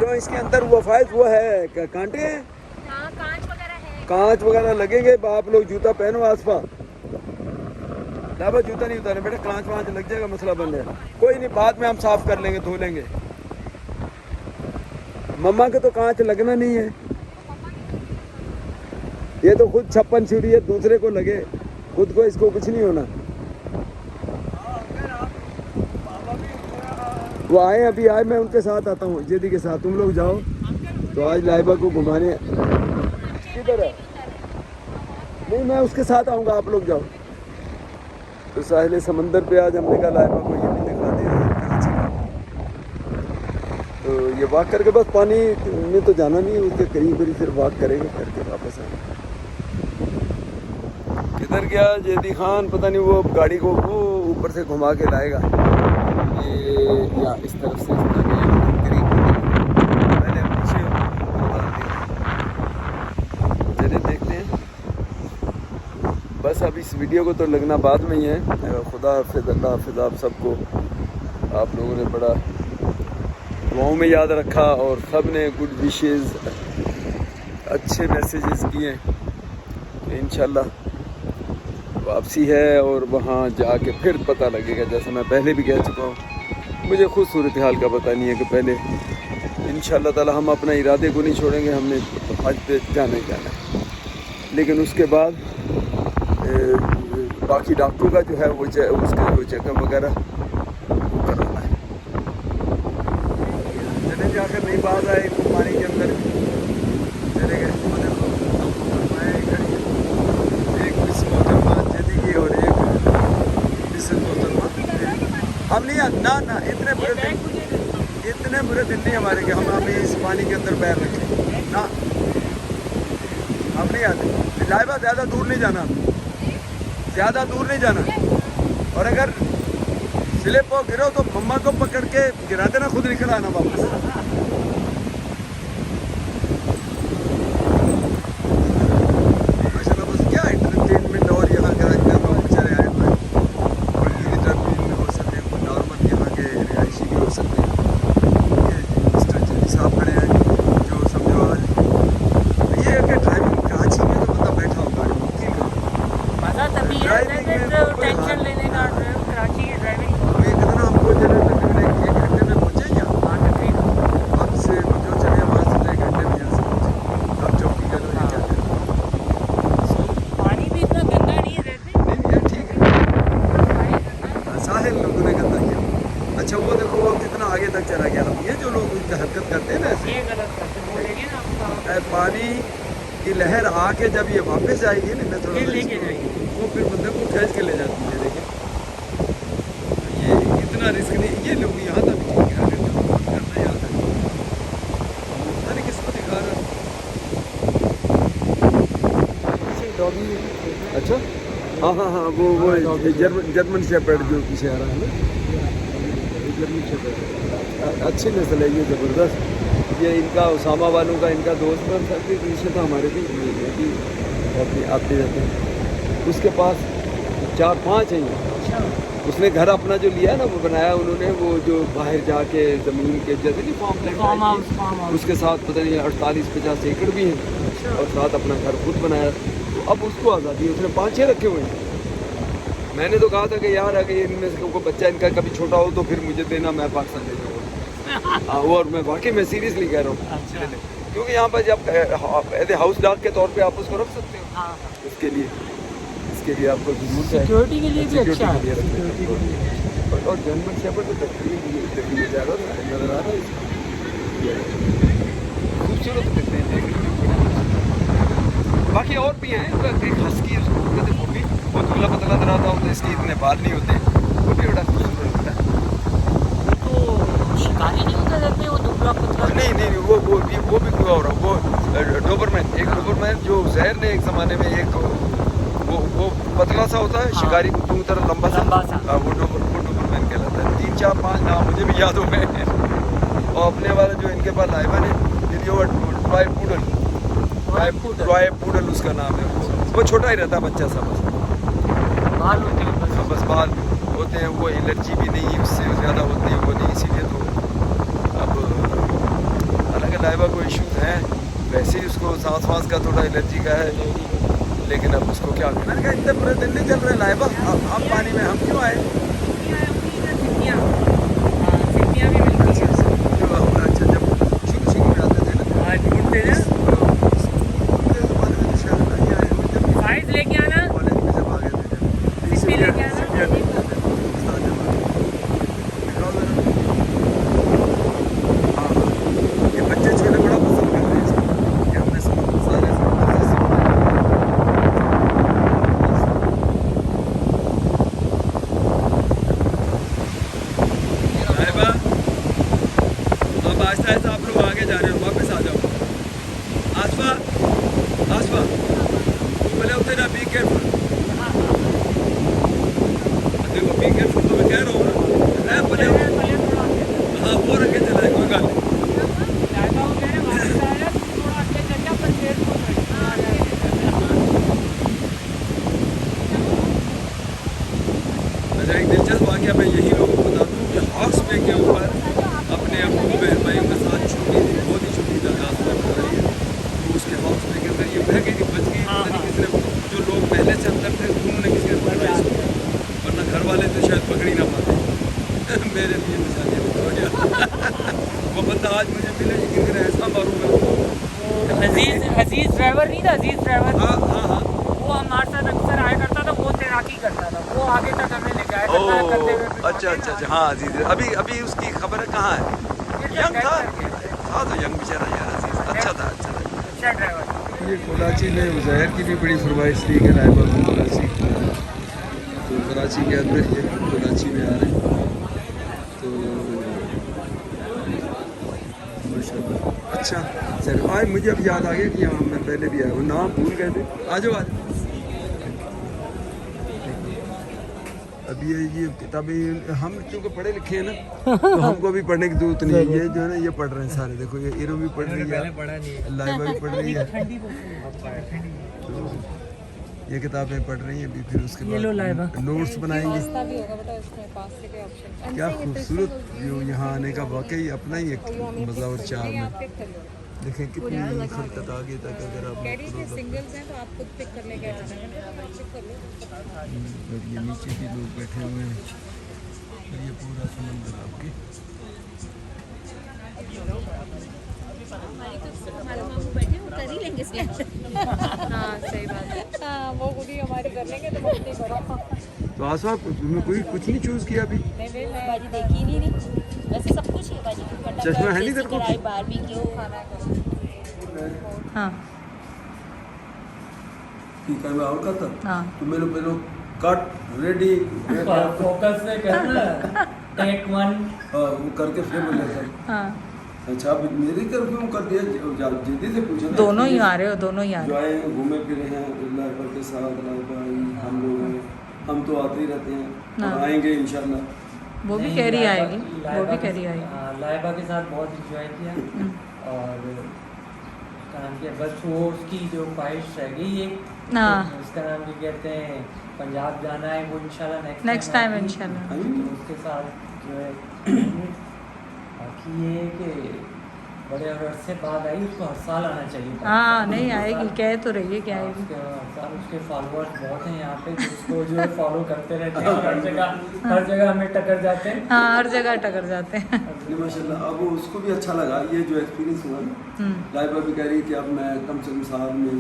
जो इसके अंदर वो फाइज वो है कांटे हैं, हाँ, कांच वगैरह है। कांच वगैरह लगेंगे। आप लोग जूता पहनो आसपा। लाबा जूता नहीं उतारे बेटा, कांच वांच लग जाएगा, मसला बन जाएगा। कोई नहीं, बाद में हम साफ कर लेंगे, धो लेंगे। मम्मा के तो कांच लगना नहीं है, ये तो खुद छप्पन छुरी है, दूसरे को लगे, खुद को इसको कुछ नहीं होना। वो आए, अभी आए, मैं उनके साथ आता हूँ, जेदी के साथ। तुम लोग जाओ तो आज लाइबा को घुमाने। किधर है? नहीं, मैं उसके साथ आऊँगा, आप लोग जाओ। तो साहिल समंदर पे आज हमने कहा लाइबा को ये भी दिखा दे। तो ये वॉक करके बस पानी में तो जाना नहीं है, उसके करीब करीब फिर वॉक करेंगे, करके वापस आएंगे। किधर गया जेदी खान? पता नहीं, वो गाड़ी को वो ऊपर से घुमा के लाएगा। ये या इस तरफ से इस तरह करीब पहले पीछे चले देखते हैं। बस अब इस वीडियो को तो लगना बाद में ही है। खुदा हाफिज़, अल्लाह हाफिज़ आप सबको। आप लोगों ने बड़ा दुआओं में याद रखा और सब ने गुड विशेस, अच्छे मैसेजेस किए। तो इंशाल्लाह वापसी है और वहाँ जाके फिर पता लगेगा। जैसे मैं पहले भी कह चुका हूँ, मुझे खुद सूरत हाल का पता नहीं है कि पहले इंशाल्लाह ताला हम अपना इरादे को नहीं छोड़ेंगे, हमने हज पे जाना ही जाना है। लेकिन उसके बाद बाकी डॉक्टरों का जो है वो उसका वो चेकअप वगैरह वो करवाना है। चले जाकर नई बात आए पानी के अंदर चले गए। एक मिस मोहतरमा जदी की और एक मिस मोहतरमा। हम नहीं ना ना इतने बुरे दिन नहीं हमारे कि हम अभी इस पानी के अंदर पैर रखें ना, हम नहीं आते। लाइबा ज़्यादा दूर नहीं जाना, ज़्यादा दूर नहीं जाना। और अगर स्लिप हो गिरो तो मम्मा को पकड़ के गिरा देना, खुद निकल आना वापस। माशाल्लाह बस क्या एंटरटेनमेंट। और यहाँ का लोग बेचारे आए हुए हैं, कोई विजिटर भी हो सकते हैं, कोई नॉर्मल यहाँ के रिहायशी भी हो सकते हैं। मिस्टर जली साहब खड़े हैं जो समझो आज ये है कि ड्राइविंग कराची में तो बंदा बैठा होगा मुमकिन का मज़ा तभी है जब टेंशन लेने का। कराची की ड्राइविंग हमें कितना हमको चले तकरीबन 1 घंटे में पहुँचे क्या? अब से जो चले वहाँ से 1 घंटे में यहाँ से पहुँचे। अब चौकी का तो क्या है, पानी भी इतना गंदा नहीं है रहते। नहीं यार ठीक है। साहिल लोगों ने गंदा किया। अच्छा वो देखो वो कितना आगे तक चला गया। अब ये जो लोग उनकी हरकत करते हैं ना ऐसे, ये गलत करते बोलेंगे ना आपका, पानी की लहर आके जब ये वापस जाएगी ना थोड़ा फिर लेके जाएगी, वो फिर बंदे को खींच के ले जाती है। देखिए ये इतना रिस्क नहीं। ये लोग यहाँ तक भी ठीक है, अगर जो करना यहाँ तक पता नहीं किसको दिखा रहा। अच्छा हाँ हाँ हाँ वो जर्मन शेपर्ड जो पीछे आ रहा है ना, जर्मन शेपर्ड अच्छी नस्ल है ये, ज़बरदस्त। ये इनका उसामा वालों का इनका दोस्त पर सर भी पीछे था हमारे भी अपनी आते रहते हैं। उसके पास 4-5 हैं। उसने घर अपना जो लिया ना वो बनाया उन्होंने, वो जो बाहर जाके ज़मीन के जैसे नहीं फार्म हाउस, उसके साथ पता नहीं 48-50 एकड़ भी हैं और साथ अपना घर खुद बनाया। तो अब उसको आज़ादी, उसने 5-6 रखे हुए हैं। मैंने तो कहा था कि यार अगर इनमें से कोई बच्चा इनका कभी छोटा हो तो फिर मुझे देना, मैं पाकिस्तान ले जाऊँगा। और मैं वाकई में सीरियसली कह रहा हूँ। अच्छा। क्योंकि यहाँ पर जब एज हाउस डॉग के तौर पे आप उसको रख सकते हो। हाँ। इसके लिए आपको जरूरत है सिक्योरिटी के लिए भी अच्छा है। और जर्मन शेपर्ड तो तकरीबन ज़्यादा नज़र आ रहा है, खूबसूरत दिखते हैं देखने। बाकी और भी हैं, एक हस्की उसको कहते हैं, वो भी बहुत दुबला पतला तरह था, तो इसके इतने बाल नहीं होते, वो भी बड़ा खूबसूरत होता है। तो शिकारी नहीं होते रहते वो दुबला पतला? नहीं वो भी हुआ हो रहा, वो डोबरमैन, एक डोबरमैन जो जहर ने एक ज़माने में एक वो पतला सा होता है, शिकारी की तरह लंबा सा, वो डोबरमैन कहलाता है। 3-4-5 नाम मुझे भी याद हो गए। और अपने वाला जो इनके पास लाइबा ने टॉय पूडल उसका नाम है। वो छोटा ही रहता है बच्चा सा, बाल होते हैं बस बाल होते हैं, वो एलर्जी भी नहीं उससे ज़्यादा होती है वो नहीं, इसीलिए तो अब लाइबा को इश्यूज हैं, वैसे ही उसको सांस वास का थोड़ा एलर्जी का है, लेकिन अब उसको क्या करना। मैंने कहा इतने पूरे दिन नहीं चल रहे लाइबा, आप पानी में, हम क्यों आए। अच्छा जब शुरू में आते थे ना, लेके आना, कॉलेज में जब आ गए थे, सिप्पी लेके आना। ये बच्चे छोटे बड़ा पसंद करते हैं इसको, कि हमने सारे लाइबा, अब आहिस्ता आहिस्ता आप लोग आगे जा रहे हो, वापस आ जाओ। आसफा, आसफा बोले होते ना, बी केयरफुल। देखो बी केयरफुल तो मैं कह रहा हूँ ना, बोले हाँ वो रखे चला है, कोई बात नहीं। अच्छा एक दिलचस्प वाक़या मैं यही लोगों को बता दूँ कि हॉक्स पे के ऊपर अपने अबू बहन भाइयों के साथ छोटी थी, बहुत ही छोटी दरगाह में बन रही है, तो उसके हॉक्स पे के अंदर ये बह गई थी, बच गई, पता नहीं किसने, जो लोग पहले से अंदर थे उन्होंने किसी ने पकड़ा इसको, वरना घर वाले तो शायद पकड़ ही ना पाते। मेरे लिए निशानी हो गया। वो बंदा आज मुझे मिले, यकीन करें ऐसा मारूंगा। अजीज ड्राइवर नहीं था, अजीज ड्राइवर, हाँ हाँ हाँ, वो हमारे साथ अक्सर आया करता था, वो तैराकी करता था, वो आगे तक हमें ले जाया करता था करते हुए। ओह अच्छा अच्छा अच्छा, हाँ अजीज, अभी उसकी खबर है कहाँ है, यंग था तो यंग बेचारा यार, अजीज अच्छा था, अच्छा था। अच्छा ड्राइवर। ये कराची में उज़ैर की भी बड़ी फरमाइश थी कि लाइबा को कराची, तो कराची के अंदर ये कराची में आ रहे हैं, तो माशाल्लाह अच्छा। सर आज मुझे अब याद आ गया कि यहाँ मैं पहले भी आया हूँ, नाम भूल गए थे। आ जाओ आज, अब ये किताबें हम क्योंकि पढ़े लिखे हैं ना, तो हमको भी पढ़ने की जरूरत नहीं है। ये जो है ना, ये पढ़ रहे हैं सारे, देखो ये इरो भी पढ़ रही है, लाइबा भी पढ़ रही है, तो ये किताबें पढ़ रही हैं अभी, फिर उसके बाद नोट्स बनाएंगे। क्या खूबसूरत जो यहाँ आने का वाकई अपना ही एक मज़ा और चार्म है। देखें कितनी खलकत आगे तक, अगर आप सिंगल्स हैं तो आप खुद पिक कर लेके आना और ये नीचे भी लोग बैठे हुए हैं, और ये पूरा समंदर आपके। हमारे मामू बैठे वो कर ही लेंगे हाँ सही बात है, हाँ वो खुद ही हमारी कर लेंगे तो मत नहीं करो। तो आसफा तुमने कोई कुछ नहीं चूज़ किया अभी? बाजी देखी नहीं वैसे सब कुछ है बाजी, चश्मा है नहीं तेरे को? बारबेक्यू खाना हाँ ठीक है, मैं और करता हाँ, तो मेरे कट रेडी फोकस से करना, टेक 1 वो करके फिर बोले हाँ, अच्छा अब मेरी तरफ क्यों कर दिया, जल्दी से पूछा ना। दोनों ही आ रहे हो, दोनों ही आ जो रहे आए हैं, घूमे फिरे हैं लाइबा के साथ, लाइबा हम लोग हैं, हम तो आते ही रहते हैं और आएंगे इंशाल्लाह। हो। वो भी कह रही आएगी, वो भी कह रही आएगी। लाइबा के साथ बहुत इंजॉय किया, और काम किया, बस वो उसकी जो ख्वाहिश रह गई है, हाँ। उसका नाम क्या कहते हैं, पंजाब जाना है, वो इंशाल्लाह नेक्स्ट टाइम इंशाल्लाह। तो उसके साथ जो है बाकी ये है कि बड़े अरसे बाद आई, उसको हर साल आना चाहिए था। हाँ नहीं आएगी, कह तो रही है कि आएगी। उसके हर साल उसके फॉलोअर्स बहुत हैं यहाँ पे, तो उसको जो है फॉलो करते रहते हैं, और हर जगह हमें टक्कर जाते हैं। हाँ हर जगह टकर जाते हैं। नहीं माशाल्लाह, अब उसको भी अच्छा लगा ये जो एक्सपीरियंस हुआ ना। लाइबा भी कह रही है कि अब मैं कम से कम साल में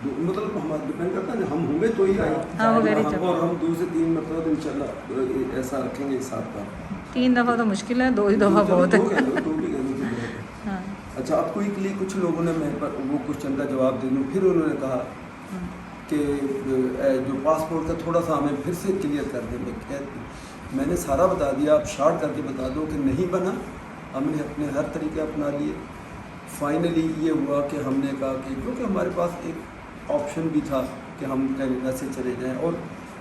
मतलब हमारा डिपेंड करता है ना, हम होंगे तो ही आए। हाँ, वो very हम true। और हम 2 से 3 मतलब तो इंशाल्लाह ऐसा रखेंगे इस साथ का। 3 दफ़ा तो मुश्किल है, 2 ही दफ़ा बहुत है। हाँ अच्छा, अब क्विकली कुछ लोगों ने मेरे पर वो क्वेश्चन का जवाब दे दूँ, फिर उन्होंने कहा कि जो पासपोर्ट का थोड़ा सा हमें फिर से क्लियर कर दें। मैंने सारा बता दिया, आप शॉर्ट करके बता दो कि नहीं बना, हमने अपने हर तरीके अपना लिए। फाइनली ये हुआ कि हमने कहा कि क्योंकि हमारे पास एक ऑप्शन भी था कि हम कनाडा से चले जाएं, और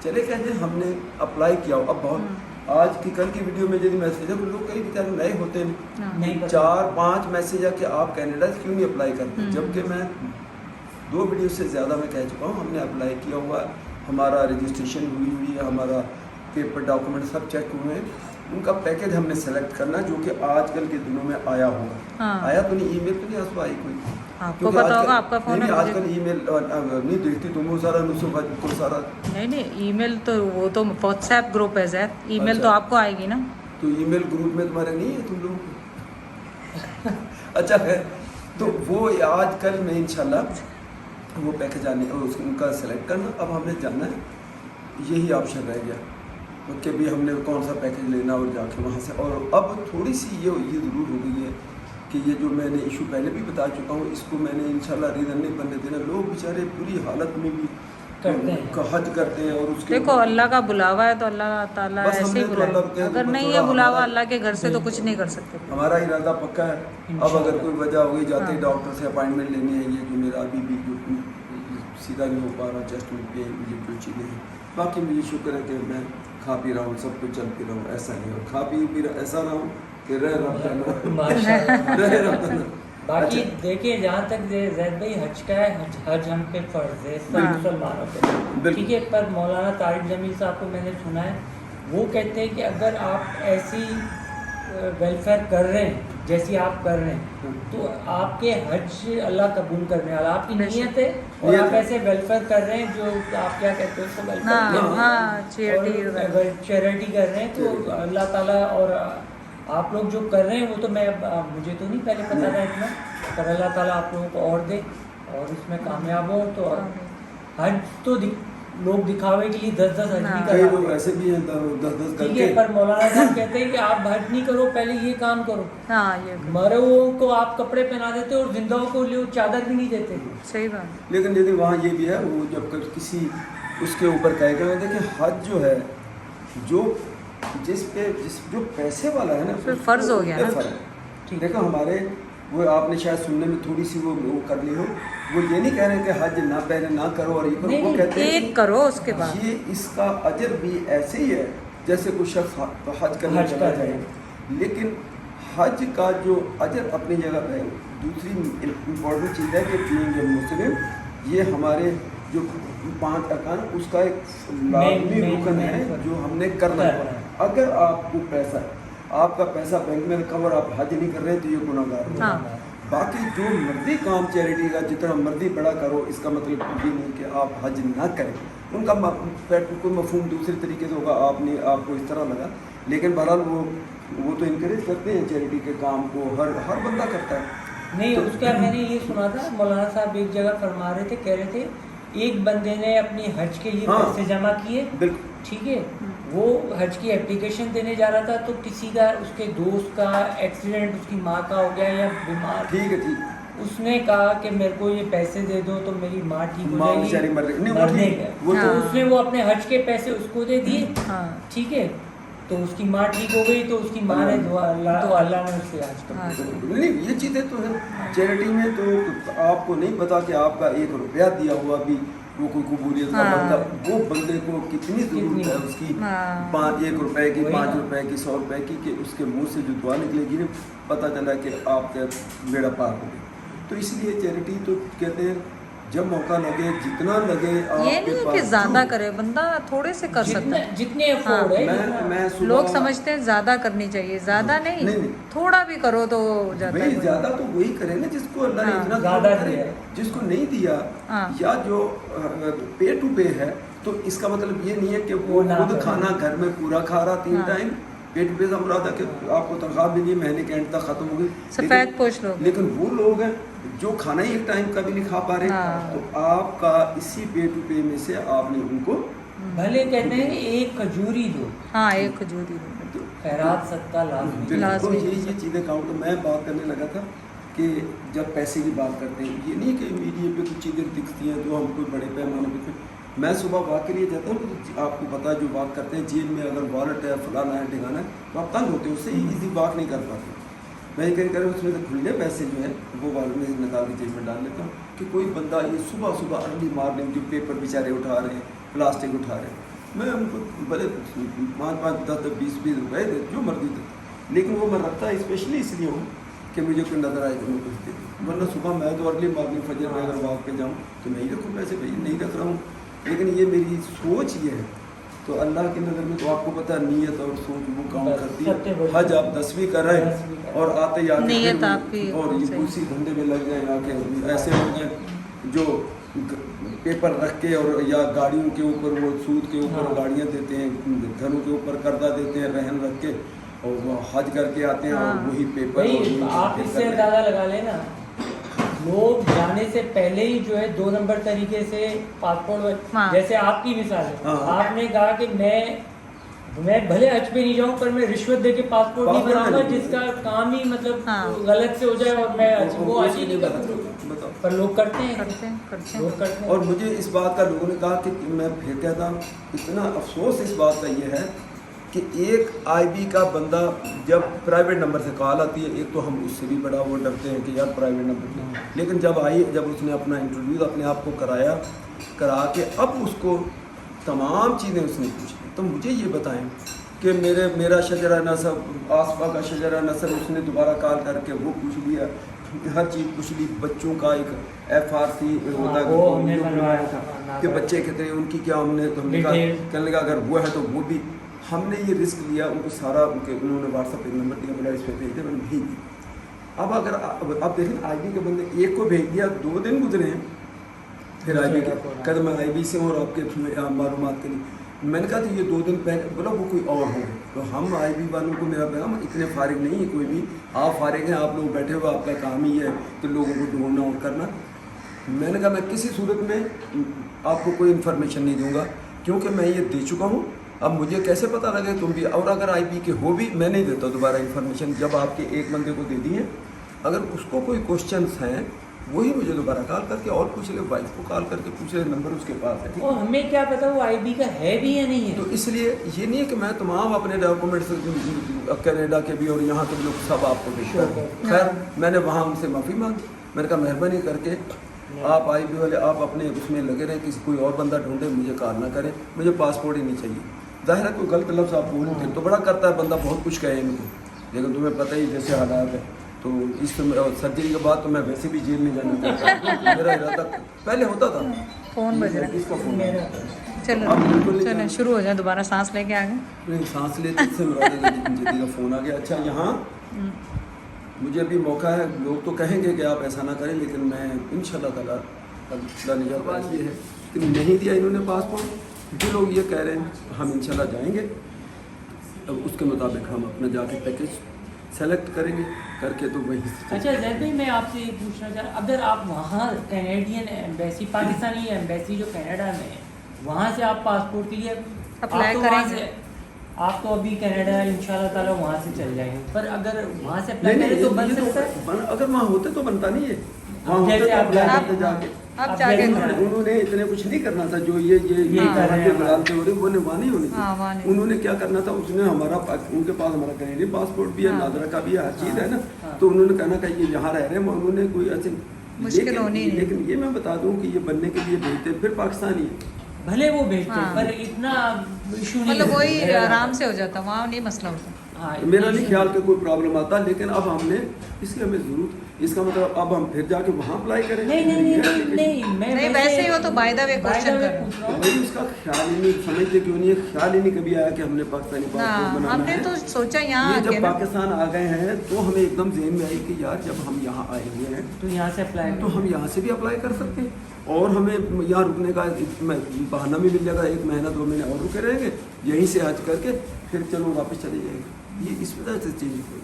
चले गए जाए, हमने अप्लाई किया। अब बहुत आज की कल की वीडियो में यदि मैसेज है, लोग कई बेचारे नए होते हैं, नहीं 4-5 मैसेज है कि आप कनाडा से क्यों नहीं अप्लाई करते, जबकि मैं 2 वीडियो से ज़्यादा मैं कह चुका हूँ हमने अप्लाई किया हुआ है, हमारा रजिस्ट्रेशन हुई है, हमारा पेपर डॉक्यूमेंट सब चेक हुए हैं, उनका पैकेज हमने सेलेक्ट करना जो कि आजकल के दिनों में आया होगा। हाँ। आया तो नहीं, ईमेल तो नहीं आसपा आई कोई? आपको क्योंकि पता आजकल- होगा, आपका फोन नहीं, है, मुझे- आजकल ईमेल नहीं देखती तुम, वो सारा नुस्खा तो सारा। नहीं ईमेल तो वो तो व्हाट्सएप ग्रुप है सर, ईमेल अच्छा। तो आपको आएगी ना। तो ईमेल ग्रुप में तुम्हारे नहीं है तुम लोग? अच्छा है, तो वो आजकल में इंशाल्लाह वो पैकेज आने उनका सेलेक्ट करना। अब हमें जानना है, यही ऑप्शन रह गया कि भी हमने कौन सा पैकेज लेना और जाके वहाँ से। और अब थोड़ी सी ये ज़रूर हो गई है कि ये जो मैंने इशू पहले भी बता चुका हूँ, इसको मैंने इंशाल्लाह रीज़न नहीं बनने देना। लोग बेचारे बुरी हालत में भी करते हैं। हज करते हैं और उसके देखो अल्लाह का बुलावा है तो अल्लाह ताला बस ऐसे हमने ही तो बुलाए, अल्लाह के अगर ऊपर नहीं थोड़ा है बुलावा हमारा- अल्लाह के घर से तो कुछ नहीं कर सकते। हमारा इरादा पक्का है। अब अगर कोई वजह हो गई, जाते ही हाँ। डॉक्टर से अपॉइंटमेंट लेनी है, ये कि मेरा अभी भी जो सीधा नहीं हो पा रहा, चेस्ट में पेन, ये जो चीज़ें हैं। बाकी मुझे शुक्र है कि मैं खा पी रहा हूँ, सब कुछ चल पी रहा हूँ, ऐसा नहीं। और खा पी ऐसा रहा हूँ कि रह रहा माशाल्लाह। बाकी अच्छा। देखिए, जहाँ तक जैद भाई हज का है, हज हम पे फर्ज है सब हाँ। मुसलमानों पे, बिल्कुल। ठीक है। पर मौलाना तारिक जमील साहब को मैंने सुना है, वो कहते हैं कि अगर आप ऐसी वेलफेयर कर रहे हैं जैसी आप कर रहे हैं, तो आपके हज अल्लाह कबूल करने वाला, आपकी नीयत है। और नीयत आप है। ऐसे वेलफेयर कर रहे हैं जो आप क्या कहते हैं उसको, हाँ वेलफेयर हाँ चैरिटी चैरिटी कर रहे हैं, तो अल्लाह ताला और आप लोग जो कर रहे हैं वो तो मैं मुझे तो नहीं पहले पता था इतना, पर अल्लाह ताला आप लोगों को और दे और इसमें कामयाब हो। तो हज तो लोग दिखावे के लिए 10-10 हज हाँ। नहीं कई लोग करवाते, ऐसे भी हैं 10-10 ठीक करके। है। पर मौलाना साहब कहते हैं कि आप हज नहीं करो, पहले ये काम करो। हाँ ये मरे हुओं को आप कपड़े पहना देते और जिंदाओं को लिए चादर भी नहीं देते। सही बात। लेकिन यदि वहाँ ये भी है, वो जब किसी उसके ऊपर कहेगा, देखिए हज जो है, जो जो पैसे वाला है ना, फिर फर्ज हो गया ना। ठीक, देखो हमारे वो आपने शायद सुनने में थोड़ी सी वो कर ली हो, वो ये नहीं कह रहे कि हज ना पहले ना करो और ये करो, नहीं, वो कहते हैं एक करो उसके बाद ये इसका अजर भी ऐसे ही है जैसे कोई शख्स हज करने हज चला कर जाए। लेकिन हज का जो अजर अपनी जगह पे है। दूसरी इम्पोर्टेंट चीज़ है कि बीइंग ए मुस्लिम, ये हमारे जो 5 अरकान उसका एक लाजमी रुकन है जो हमने करना है। अगर आपको पैसा, आपका पैसा बैंक में रखा और आप हज नहीं कर रहे तो ये गुनाहगार हो। हाँ। बाकी जो मर्जी काम चैरिटी का जितना मर्जी बड़ा करो, इसका मतलब ये नहीं कि आप हज ना करें। उनका कोई मफहूम दूसरे तरीके से होगा, आपने आपको इस तरह लगा। लेकिन बहरहाल वो तो इनकरेज करते हैं चैरिटी के काम को, हर बंदा करता है। नहीं, तो उसका मैंने ये सुना था, मौलाना साहब एक जगह फरमा रहे थे, कह रहे थे एक बंदे ने अपनी हज के लिए हाँ। पैसे जमा किए, बिल्कुल ठीक है। वो हज की एप्लीकेशन देने जा रहा था तो किसी का, उसके दोस्त का एक्सीडेंट, उसकी माँ का हो गया या बीमार, ठीक है, ठीक। उसने कहा कि मेरे को ये पैसे दे दो तो मेरी माँ ठीक हो माँ बेचारी जाएगी, मर गई। नहीं, वो मरने ठीक, का। वो तो हाँ। उसने वो अपने हज के पैसे उसको दे दिए, हाँ ठीक है। तो उसकी माँ ठीक हो गई तो उसकी माँ ने दुआ, अल्लाह ने उससे हज कर हाँ। नहीं, ये चीज़ें तो है चैरिटी में। तो आपको नहीं पता कि आपका 1 रुपया दिया हुआ भी वो कोई कबूलियत का हाँ। बंदा, वो बंदे को कितनी ज़रूरत है उसकी, हाँ। 1 रुपए की, वही 5 ना। रुपए की, 100 रुपए की, कि उसके मुंह से जो दुआ निकलेगी ना, पता चला कि आपका बेड़ा पार हो गया। तो इसलिए चैरिटी तो कहते हैं जब मौका लगे, जितना लगे ये आपके नहीं है कि पास ज्यादा जो- करे, बंदा थोड़े से कर सकता है। जितने अफोर्ड है मैं सुबह लोग समझते हैं ज्यादा करनी चाहिए, ज्यादा नहीं, नहीं। थोड़ा भी करो तो हो जाता भाई है। ज्यादा तो वही करे ना जिसको अल्लाह ने हाँ, इतना ज्यादा करे। दिया। जिसको नहीं दिया हाँ। या जो पे टू पे है, तो इसका मतलब ये नहीं है कि वो वो ना खुद करे। खाना घर में पूरा खा रहा 3 हाँ। टाइम। पे टू पे का मुराद है कि आपको तनख्वाह मिली, महीने के एंड तक खत्म हो गई। सफेद पोश लोग। लेकिन वो लोग हैं जो खाना ही 1 टाइम का भी नहीं खा पा रहे। हाँ। तो आपका इसी पे टू पे में से आपने उनको भले कहते हैं एक खजूरी दो, हाँ एक खजूरी दो। खैरात सदका लाजमी। तो लाजमी। ये चीज़ें काउंट। तो मैं बात करने लगा था कि जब पैसे की बात करते हैं, ये नहीं कि मीडिया पे कुछ चीज़ें दिखती हैं जो हम कोई बड़े पैमाने पे। मैं सुबह वॉक के लिए जाता हूँ, तो आपको पता है जो वॉक करते हैं, जेल में अगर वॉलेट है, फलाना है, ढिगाना है, तो आप तंग होते हो, उससे ईजी वॉक नहीं कर पाते। मैं ये कहीं उसमें से खुले पैसे जो है वो वॉलेट में निकाल के जेब में डाल लेता हूँ कि कोई बंदा ये सुबह सुबह अर्ली मॉर्निंग जो पेपर बेचारे उठा रहे हैं, प्लास्टिक उठा रहे हैं, मैं उनको भले 5-5, 10-10, 20-20 रुपये दे, जो मर्जी दे, लेकिन वो मैं रखता स्पेशली इसलिए हूँ कि मुझे कोई नजर आए तो मैं कुछ दे दूँ। वरना सुबह मैं तो अर्ली मॉर्निंग फजर में अगर वॉक पे जाऊँ तो नहीं रखूँ पैसे, भाई नहीं रख रहा हूँ। लेकिन ये मेरी सोच ये है। तो तो अल्लाह की नज़र में तो आपको पता है नीयत और सोच वो काम करती सबसे है। बड़ी हज आप 10वीं कर रहे हैं 10वीं कर और आते ही आते नीयत फिर आपकी और ये सही। उसी धंधे में लग जाए आके। ऐसे लोग हैं जो पेपर रख के और या गाड़ियों के ऊपर वो सूद के ऊपर हाँ। गाड़ियाँ देते हैं, घरों के ऊपर कर्जा देते हैं रहन रख के, और वो हज करके आते हैं और हाँ। वही पेपर और भाई वही आप पेपर इससे अंदाजा लगा लेना, लोग जाने से पहले ही जो है 2 नंबर तरीके से पासपोर्ट, हाँ। जैसे आपकी मिसाल है, हाँ। आपने कहा कि मैं भले हज पे नहीं जाऊं पर मैं रिश्वत दे के पासपोर्ट नहीं पासपोर्ट बनाऊंगा, नहीं जिसका काम ही मतलब हाँ। गलत से हो जाए और मैं वो हज ही नहीं बताओ करूंगा। बताओ। पर लोग करते हैं, करते लोग हैं। करते हैं। और मुझे इस बात का लोगों ने कहा कि मैं फिर कहता इतना अफसोस इस बात का ये है कि एक आईबी का बंदा जब प्राइवेट नंबर से कॉल आती है, एक तो हम उससे भी बड़ा वो डरते हैं कि यार प्राइवेट नंबर से, लेकिन जब उसने अपना इंटरव्यू अपने आप को करा के अब उसको तमाम चीज़ें उसने पूछी, तो मुझे ये बताएं कि मेरा शजरा नसब, आसपा का शजरा नसब उसने दोबारा कॉल करके वो पूछ लिया, हर चीज़ पूछ ली। बच्चों का एक FRC होता है वो हमने जो बनवाया था, कि बच्चे कितने उनकी क्या हमने तो हमने कहा कहने लगा अगर वो है तो वो भी हमने ये रिस्क लिया, उनको सारा उन्होंने व्हाट्सएप पे नंबर दिया, बोला इस पर भेज दे, मैंने भेज दिया। अब अगर अब देखें आईबी के बंदे एक को भेज दिया, 2 दिन गुजरे हैं, फिर आईबी के कदम आईबी से और आपके मालूमात के लिए मैंने कहा तो ये 2 दिन पहले बोला वो कोई और हो, तो हम आईबी वालों को मेरा पैगाम इतने फारिग नहीं है कोई भी, आप फारिग हैं, आप लोग बैठे हुए, आपका काम ही है कि लोगों को ढूंढना और करना। मैंने कहा मैं किसी सूरत में आपको कोई इन्फॉर्मेशन नहीं दूंगा क्योंकि मैं ये दे चुका हूँ, अब मुझे कैसे पता लगे तुम भी, और अगर आईबी के हो भी मैं नहीं देता दोबारा इन्फॉर्मेशन। जब आपके एक बंदे को दे दी है, अगर उसको कोई क्वेश्चंस हैं वही मुझे दोबारा कॉल करके और पूछ ले, वाइफ को कॉल करके पूछ ले, नंबर उसके पास है। और हमें क्या पता वो आईबी का है भी या नहीं है। तो इसलिए ये नहीं है कि मैं तमाम अपने डॉक्यूमेंट्स कनाडा के भी और यहाँ के भी लोग सब आपको भेजता हूँ। खैर मैंने वहाँ उनसे माफ़ी मांगी, मैंने कहा मेहरबानी करके आप आईबी वाले आप अपने उसमें लगे रहें, किसी कोई और बंदा ढूंढे, मुझे कॉल ना करें, मुझे पासपोर्ट ही नहीं चाहिए। जाहिर है कोई गलत लफ्ज़ आप बोलते तो बड़ा करता है बंदा, बहुत कुछ कहे इनको, लेकिन तुम्हें पता ही जैसे हालात है। तो इस सर्जरी के बाद तो मैं वैसे भी जेल नहीं जाना चाहता, मेरा इरादा पहले होता था। फोन बज रहा है। किसका फोन है? चलो अब बिल्कुल नहीं चलो शुरू हो जाए, दोबारा सांस लेके आ गए। नहीं, सांस लेते से जदी का फ़ोन आ गया। अच्छा यहाँ मुझे अभी मौका है, लोग तो कहेंगे कि आप ऐसा ना करें, लेकिन मैं इंशाल्लाह ताला निजात ये है कि नहीं दिया इन्होंने पासपोर्ट, जो लोग ये कह रहे हैं हम इंशाल्लाह जाएंगे, अब उसके मुताबिक हम अपना जाके पैकेज सेलेक्ट करेंगे करके तो वही। अच्छा जैद भाई मैं आपसे ये पूछना चाह, अगर आप वहाँ कैनेडियन एम्बेसी, पाकिस्तानी एम्बेसी जो कनाडा में है, वहाँ से आप पासपोर्ट के लिए अप्लाई आप तो वहाँ करेंगे। से आप तो अभी कनाडा इंशाल्लाह ताला वहाँ से चल जाएंगे, पर अगर वहाँ से अप्लाई करें तो बन सकता है। अगर वहाँ होते तो बनता नहीं है, वहाँ होते जैसे तो आप अप्लाई आप- करते जाके। अब जाके उन्होंने इतने कुछ नहीं करना था, जो ये कर रहे हैं। गलती हो रही वो वहाँ नहीं होनी हाँ, वहाँ थी। नहीं। उन्होंने क्या करना था, उसने उनके पास हमारा कैनेडियन पासपोर्ट भी है, हाँ। नादरा का भी है, हर चीज़ है ना, हाँ। तो उन्होंने कहना कि ये यहाँ रह रहे हैं, उन्होंने कोई ऐसे मुश्किल होनी नहीं। लेकिन ये मैं बता दूँ कि ये बनने के लिए भेजते फिर पाकिस्तानी है। भले वो भेजते हाँ। पर इतना इशू नहीं मतलब है। वही मेरा- आराम से हो जाता, वहाँ नहीं मसला होता। हाँ, मेरा इतना नहीं ख्याल कि कोई प्रॉब्लम आता, लेकिन अब हमने इसकी हमें जरूरत, इसका मतलब अब हम फिर जाके वहाँ अप्लाई करें। नहीं नहीं नहीं नहीं नहीं मैं नहीं, वैसे ही हो तो by the way by the question way करो। पूछ रहा तो हूँ। भाई उसका ख्याल ही नहीं, समझते क्यों नहीं है, ख्याल ही नहीं कभी आया कि हमने पाकिस्तानी ना पासपोर्ट बनाना हमने है। तो सोचा यहाँ ये आके जब ना, पाकिस्तान आ गए हैं तो हमें एकदम ज़हन में आई कि यार जब हम यहाँ आए हुए हैं तो यहाँ से अप्लाई तो हम यहाँ से भी अप्लाई कर सकते हैं, और हमें यहाँ रुकने का बहाना भी मिल जाएगा, 1 महीना 2 महीने और रुके रहेंगे, यहीं से हज करके फिर चलो वापस चले जाएंगे। ये इस वजह से चीज़ हुई।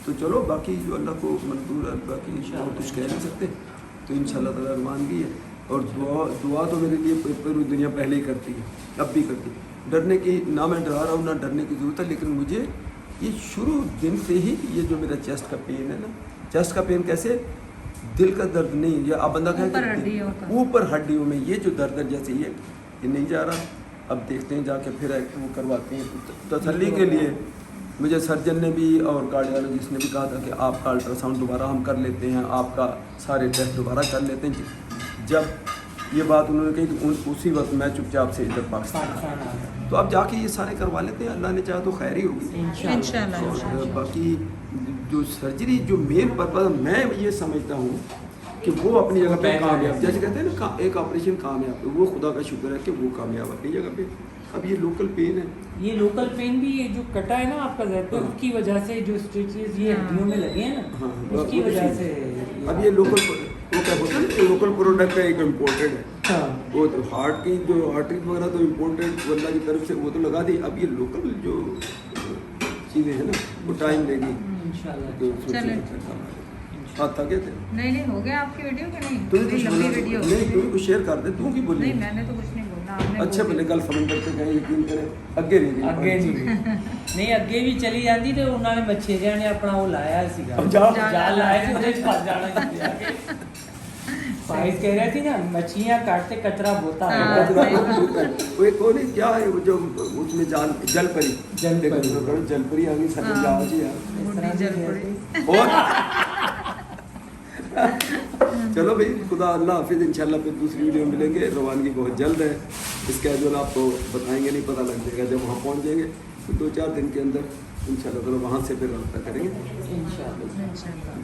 तो चलो बाकी जो अल्लाह को मंजूर है, बाकी और कुछ कह नहीं सकते, तो इंशाल्लाह ताला रवानगी है। और दुआ तो मेरे लिए पूरी दुनिया पहले ही करती है, अब भी करती है। डरने की ना मैं डरा रहा हूँ, ना डरने की ज़रूरत है, लेकिन मुझे ये शुरू दिन से ही ये जो मेरा चेस्ट का पेन है ना, चेस्ट का पेन कैसे, दिल का दर्द नहीं, ये अब बंदा ऊपर कहे हड्डियों का। ऊपर हड्डियों में ये जो दर्द है जैसे ये नहीं जा रहा। अब देखते हैं जाके फिर वो करवाते हैं तसल्ली के लिए। मुझे सर्जन ने भी और कार्डियोलॉजिस्ट ने भी कहा था कि आपका अल्ट्रासाउंड दोबारा हम कर लेते हैं, आपका सारे टेस्ट दोबारा कर लेते हैं। जब ये बात उन्होंने कही तो उसी वक्त मैं चुपचाप से इधर पाकिस्तान आया। पाकिस्तान आ गए। तो अब जाके ये सारे करवा लेते हैं, अल्लाह ने चाहा तो खैर ही होगी। इंशाल्लाह और बाकी जो सर्जरी जो मेन पर्पज मैं ये समझता हूँ कि वो अपनी जगह पे कामयाब, जैसे कहते हैं ना एक ऑपरेशन कामयाब, वो खुदा का शुक्र है कि वो कामयाब अपनी जगह पे। अब ये लोकल पेन है। ये लोकल पेन भी, ये जो कटा है ना आपका ज़्यादा, हाँ। उसकी वजह से जो स्टिचेस ये हड्डियों में लगे हैं ना, हाँ, उसकी वो वजह चीज़। से अब ये लोकल, वो क्या होता है ना, लोकल प्रोडक्ट का एक इम्पोर्टेड है। हाँ। वो तो हार्ट की जो आर्टरी वगैरह तो इम्पोर्टेड बंदा की तरफ से वो तो लगा दी। अब ये लोकल जो चीज़ें हैं ना वो टाइम लेगी। इंशाल्लाह। तो उसमें चलें। चीज़ें करना है। हाँ थके थे नहीं हो गया आपकी वीडियो कि नहीं? तुम इतनी कुछ लंबी बोला वीडियो नहीं, तुम कुछ शेयर कर दे, तू की बोली नहीं, मैंने तो कुछ नहीं बोला, आपने अच्छा बोल भले दिया। कल समंदर पे गए यकीन करें अगे नहीं गई। ਅੱਗੇ ਨਹੀਂ ਅੱਗੇ ਵੀ ਚਲੀ ਜਾਂਦੀ ਤੇ ਉਹਨਾਂ ਨੇ ਮੱਛੇਰਿਆਂ ਨੇ ਆਪਣਾ ਉਹ ਲਾਇਆ ਸੀਗਾ ਜਾਲ ਲਾਇਆ ਸੀ, ਉਹਦੇ ਚ ਫਸ ਜਾਣਾ ਸੀ। भाई कह रहे थे ना मछलियाँ काटते कचरा बोता है। हाँ। वो एक वो नहीं क्या है वो जो उसमें जाल जल परी जल परी आ गई सब जहाज ही यार। बूढ़ी जल पड़ी। और चलो भाई खुदा अल्लाह हाफिज, इंशाल्लाह फिर दूसरी वीडियो में मिलेंगे। रवानगी बहुत जल्द है, इसका जो आपको बताएंगे नहीं, पता लग जाएगा जब वहाँ पहुँच जाएंगे। तो 2-4 दिन के अंदर इंशाल्लाह वहाँ से फिर रब्ता करेंगे इंशाल्लाह। इंशाल्लाह।